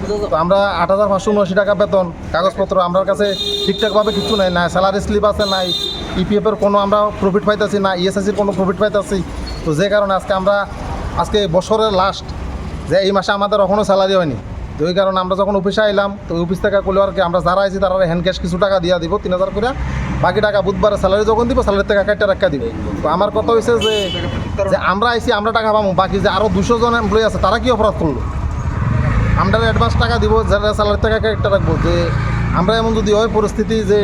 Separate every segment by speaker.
Speaker 1: তো আমরা 8,579 টাকা বেতন, কাগজপত্র আমার কাছে ঠিকঠাকভাবে কিছু নেই, না স্যালারি স্লিপ আছে, নাই ইপিএফের কোনো আমরা প্রফিট পাইতেছি, না ইএসআইসির কোনো প্রফিট পাইতেছি। তো যে কারণে আজকে বছরের লাস্ট, যে এই মাসে আমাদের এখনও স্যালারি হয়নি। তো ওই কারণে আমরা যখন অফিসে আইলাম, তো অফিস থেকে করলে আর কি আমরা যারা আইছি তারা হ্যান্ড ক্যাশ কিছু টাকা দিয়ে দিব 3,000 করে, বাকি টাকা বুধবারে স্যালারি যখন দিব স্যালারি থেকে কাটটা রাখা দিব। তো আমার কথা হয়েছে যে আমরা আইছি, আমরা টাকা পাবো, বাকি যে আরও 200 জন এমপ্লয়ি আছে তারা কি অপরাধ করলো? আমরা অ্যাডভান্স টাকা দিব, যারা স্যালারি থেকে কাটটা রাখবো। যে আমরা এমন যদি হয় পরিস্থিতি যে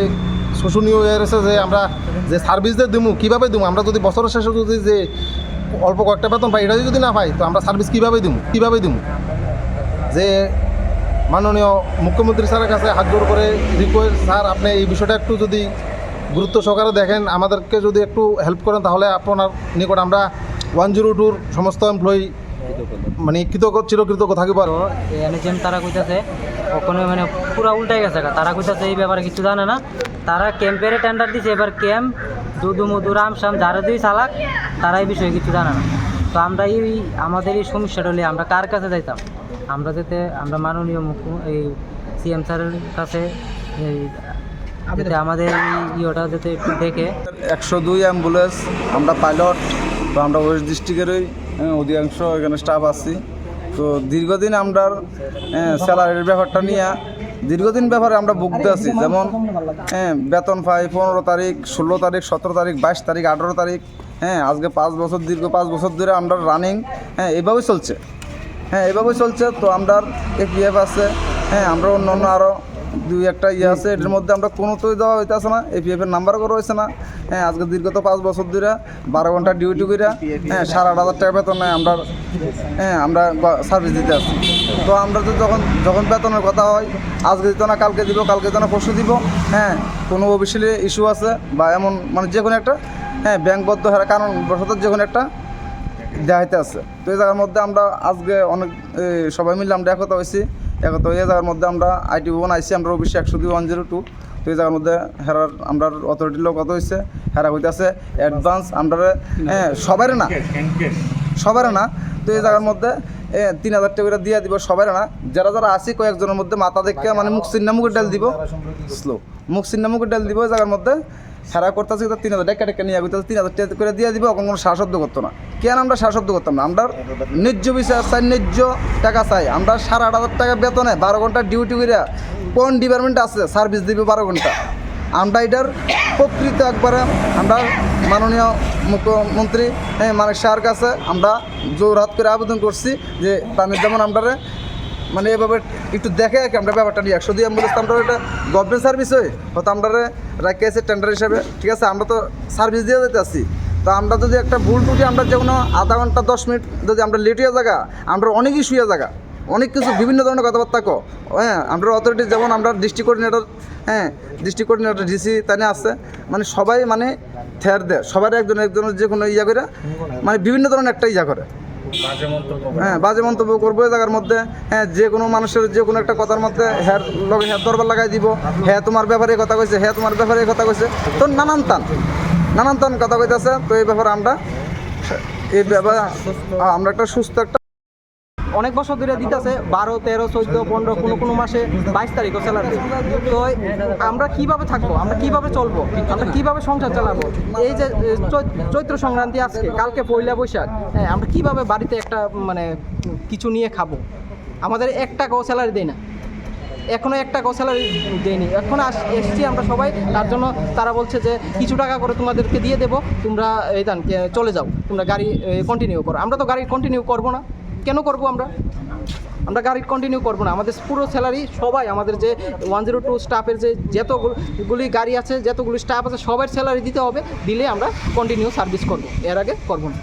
Speaker 1: শোষণীয় হয়ে রয়েছে, যে আমরা যে সার্ভিস দিয়ে দিব কীভাবে দিব? আমরা যদি বছরের শেষে যদি যে অল্প কয়েকটা বেতন পাই, এটা যদি না পাই, তো আমরা সার্ভিস কীভাবে দিব? যে মাননীয় মুখ্যমন্ত্রী স্যারের কাছে হাত জোর করে রিকোয়েস্ট, স্যার আপনি এই বিষয়টা একটু যদি গুরুত্ব সহকারে দেখেন, আমাদেরকে যদি একটু হেল্প করেন, তাহলে আপনার নিকট আমরা 102-র সমস্ত এমপ্লয়ি মানে চিরকৃতজ্ঞ থাকিব। আর
Speaker 2: এনএচএম তারা কইতাছে ওখানে মানে পুরো উল্টাই গেছে, তারা কইতাছে এই ব্যাপারে কিছু জানে না। তারা ক্যাম্পের টেন্ডার দিছে, এবার ক্যাম্প দুধু মধু রামশ্যাম যারা দুই চালাক তারা এই বিষয়ে কিছু জানে না। তো আমরা আমাদের এই সমস্যাটা হলে আমরা কার কাছে যাইতাম? আমরা মাননীয় এই সিএম স্যারের কাছে আমাদের ইয়েটা যাতে একটু দেখে।
Speaker 3: 102 অ্যাম্বুলেন্স, আমরা পাইলট, তো আমরা ওয়েস্ট ডিস্ট্রিক্টেরই অধিকাংশ এখানে স্টাফ আছি। তো দীর্ঘদিন আমরা স্যালারির ব্যাপারটা নিয়ে দীর্ঘদিন ব্যাপারে আমরা ভুগতে আছি। যেমন বেতন পাই 15 তারিখ, 16 তারিখ, 17 তারিখ, 22 তারিখ, 18 তারিখ। আজকে 5 বছর, দীর্ঘ 5 বছর ধরে আমরা রানিং এইভাবেই চলছে। এভাবেই চলছে। তো আমরা এপিএফ আছে, আমরা অন্য আরও 2-1টা ইয়ে আছে, এটার মধ্যে আমরা কোনোতেই দেওয়া হইতেছে না, এপিএফের নাম্বারও করা হয়েছে না। আজকে দীর্ঘত 5 বছর ধরে 12 ঘন্টা ডিউটি করে 8,500 টাকা বেতন আমরা সার্ভিস দিতে আসছি। তো আমরা তো যখন বেতনের কথা হয়, আজকে দিত না কালকে দিব, কালকে দিত না পরশু দিব। কোনো অফিসিয়ালি ইস্যু আছে বা এমন মানে যে কোনো একটা ব্যাংকবদ্ধ কারণ বশত যে কোনো একটা দেখাইতে আছে। তো এই জায়গার মধ্যে আমরা আজকে অনেক সবাই মিলে আমরা একতা হয়েছি। একতা হয়ে এই জায়গার মধ্যে আমরা আইটি ভবন আইসি, আমরা অফিসে 102-102। তো এই জায়গার মধ্যে আমরা অথরিটির লোক কত হয়েছে, হইতেছে অ্যাডভান্স আমরা সবারে না। তো এই জায়গার মধ্যে 3,000 টাকা করে দিয়ে দিব, সবাই না, যারা আসি কয়েকজনের মধ্যে মাথা দেখে মানে মুখ চিন্নামুখের ডাল দিব, মুখ চিন্নামুখের ডাল দিব। এই জায়গার মধ্যে করতেছে 3,000 টাকা নিয়ে 3,000 টাকা করে দিয়ে দিব, এখন কোনো শ্বাসব্দ করতো না। কেন আমরা শ্বাসব্দ করতাম না? আমরা ন্যায্য বিচার চাই, ন্যায্য টাকা চাই। আমরা 8,500 টাকা বেতনে 12 ঘন্টা ডিউটি করে কোন ডিপার্টমেন্ট আছে সার্ভিস দিবে 12 ঘন্টা? আমরা এটার প্রকৃত একবারে আমরা মাননীয় মুখ্যমন্ত্রী মানিক শাহর কাছে আমরা জোরহাত করে আবেদন করছি যে তাদের যেমন আমরা মানে এভাবে একটু দেখে আমরা ব্যাপারটা নিয়ে 102 অ্যাম্বুলেন্স আমরা এটা গভর্নমেন্ট সার্ভিস হয়তো আমরা রাখে আছে টেন্ডার হিসাবে, ঠিক আছে, আমরা তো সার্ভিস দিয়ে যেতে আসি। তো আমরা যদি একটা ভুল টুটি আমরা যে কোনো আধা ঘন্টা 10 মিনিট যদি আমরা লেট হয়ে জায়গা, আমরা অনেক ইস্যু হয়ে জায়গা, অনেক কিছু বিভিন্ন ধরনের কথাবার্তা আমরা অথরিটি যেমন আমরা ডিস্ট্রিক্ট কোঅর্ডিনেটর ডিসি তাই আছে, মানে সবাই মানে থেয়ার দেয়, সবার একজনের যে কোনো ইয়া করে মানে বিভিন্ন ধরনের একটা ইয়া করে বাজে মন্তব্য করবো এই জায়গার মধ্যে। যে কোনো মানুষের যে কোনো একটা কথার মধ্যে হ্যাঁ দরবার লাগাই দিব, তোমার ব্যাপারে কথা কইছে, তোমার ব্যাপারে কথা কইছে। তো নানান তান কথা কইতেছে। তো এই ব্যাপারে আমরা একটা সুস্থ একটা
Speaker 2: অনেক বছর ধরে দিতেছে 12, 13, 14, 15, কোনো মাসে 22 তারিখও স্যালারি। তো আমরা কিভাবে থাকবো? আমরা কিভাবে চলবো? আমরা কিভাবে সংসার চালাবো? এই যে চৈত্র সংক্রান্তি আজকে, কালকে পয়লা বৈশাখ, আমরা কিভাবে বাড়িতে একটা মানে কিছু নিয়ে খাবো? আমাদের 1 টাকাও স্যালারি দেয় না, এখনও 1 টাকাও স্যালারি দেয়নি। এখন এসছি আমরা সবাই, তার জন্য তারা বলছে যে কিছু টাকা করে তোমাদেরকে দিয়ে দেবো, তোমরা চলে যাও, তোমরা গাড়ি কন্টিনিউ করো। আমরা তো গাড়ি কন্টিনিউ করবো না। কেন করবো? আমরা গাড়ি কন্টিনিউ করবো না। আমাদের পুরো স্যালারি সবাই, আমাদের যে 102 স্টাফের যে যতগুলি গাড়ি আছে, যতগুলি স্টাফ আছে, সবার স্যালারি দিতে হবে, দিলে আমরা কন্টিনিউ সার্ভিস করবো, এর আগে করবো না।